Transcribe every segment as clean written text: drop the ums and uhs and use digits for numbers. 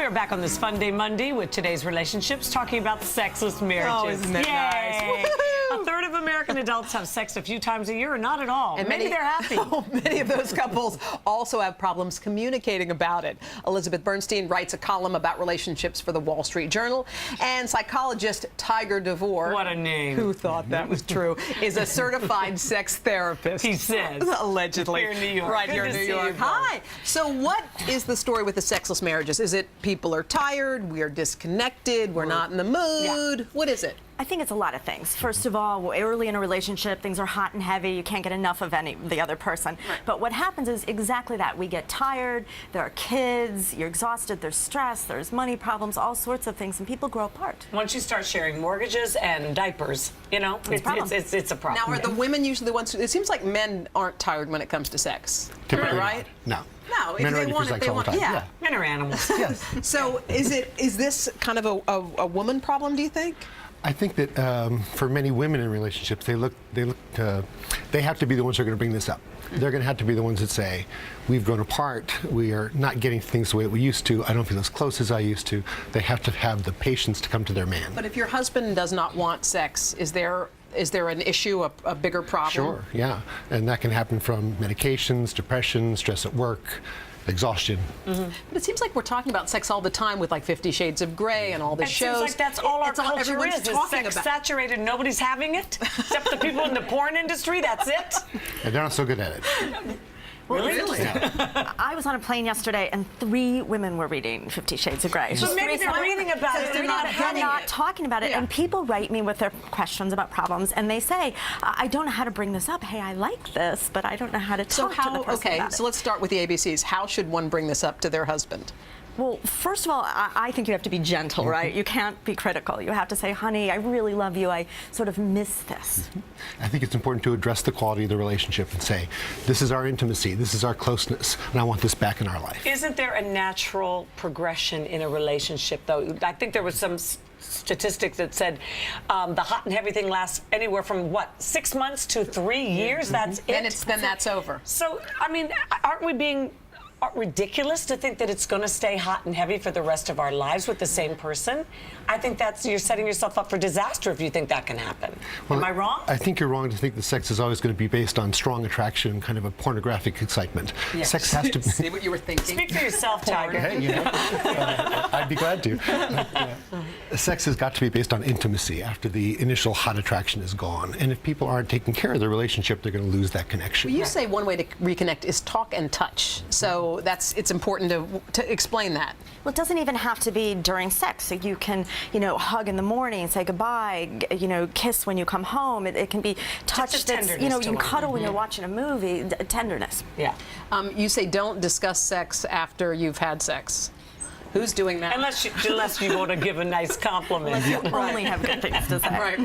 We're back on this Fun Day Monday with today's relationships, talking about sexless marriages. Oh, isn't that nice? A third of American adults have sex a few times a year, or not at all. And maybe they're happy. Many of those couples also have problems communicating about it. Elizabeth Bernstein writes a column about relationships for the Wall Street Journal, and psychologist Tiger DeVore, What a name. who thought that was true, is a certified sex therapist. He says. Allegedly. Here in New York. Right Good here in to New see York. you both. Hi. So what is the story with the sexless marriages? Is it people are tired, we are disconnected, we're not in the mood? What is it? I think it's a lot of things. First of all, early in a relationship, things are hot and heavy. You can't get enough of the other person. Right. But what happens is exactly that. We get tired, there are kids, you're exhausted, there's stress, there's money problems, all sorts of things, and people grow apart. Once you start sharing mortgages and diapers, you know, it's a problem. Now, are the women usually the ones who, it seems like men aren't tired when it comes to sex. Typically, right? No. No, if Men are they ready for want it, sex they all the want time. yeah. Men are animals. Yes. So is this kind of a woman problem, do you think? I think that for many women in relationships, they have to be the ones who are going to bring this up. They're going to have to be the ones that say, we've grown apart, we are not getting things the way that we used to, I don't feel as close as I used to. They have to have the patience to come to their man. But if your husband does not want sex, is there an issue, a bigger problem? Sure, yeah. And that can happen from medications, depression, stress at work, exhaustion. But it seems like we're talking about sex all the time with like 50 Shades of Grey and all the It shows. seems like that's all our culture everyone's is talking sex about. saturated. Nobody's having it, except the people in the porn industry. That's it. And they're not so good at it. Really? I was on a plane yesterday, and 3 women were reading 50 Shades of Grey. So maybe they're reading about it. they're not They're having not it. talking about it, Yeah. and people write me with their questions about problems, and they say, I don't know how to bring this up. Hey, I like this, but I don't know how to talk to the person about it. so let's start with the ABCs. How should one bring this up to their husband? Well, first of all, I think you have to be gentle, right? You can't be critical. You have to say, honey, I really love you. I sort of miss this. I think it's important to address the quality of the relationship and say, this is our intimacy, this is our closeness, and I want this back in our life. Isn't there a natural progression in a relationship, though? I think there was some statistics that said the hot and heavy thing lasts anywhere from, 6 months to 3 years? That's it? Then that's over. So, I mean, aren't we being ridiculous to think that it's going to stay hot and heavy for the rest of our lives with the same person? I think you're setting yourself up for disaster if you think that can happen. Well, Am I wrong? I think you're wrong to think that sex is always going to be based on strong attraction, kind of a pornographic excitement. Yeah. Sex has to be. See what you were thinking? Speak for yourself, Tiger. Hey, you know, I'd be glad to. Sex has got to be based on intimacy after the initial hot attraction is gone. And if people aren't taking care of their relationship, they're going to lose that connection. You say one way to reconnect is talk and touch. So it's important to explain that. Well, it doesn't even have to be during sex. So you can, hug in the morning, say goodbye, kiss when you come home. It can be touch Just a that's, tenderness you to can one. cuddle when you're watching a movie, tenderness. Yeah. You say don't discuss sex after you've had sex. Who's doing that? Unless you want to give a nice compliment. You only have good things to say. Right.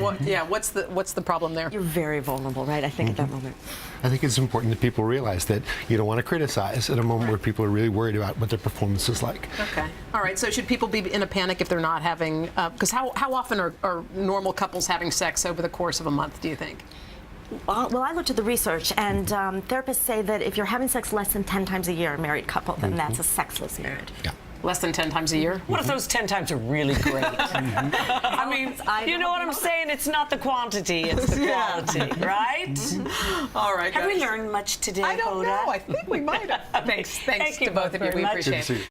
What's the problem there? You're very vulnerable, right? I think at that moment. I think it's important that people realize that you don't want to criticize at a moment where people are really worried about what their performance is like. Okay. All right. So should people be in a panic if they're not having? Because how often are normal couples having sex over the course of a month? Do you think? Well, I looked at the research, and therapists say that if you're having sex less than 10 times a year, a married couple, then that's a sexless marriage. Yeah. Less than 10 times a year? What if those 10 times are really great? I mean, you know what I'm saying? It's not the quantity, it's the quality, right? All right, Have guys. we learned much today, I don't Hoda? know. I think we might have. Thanks Thank you to both of you. very We much. appreciate it.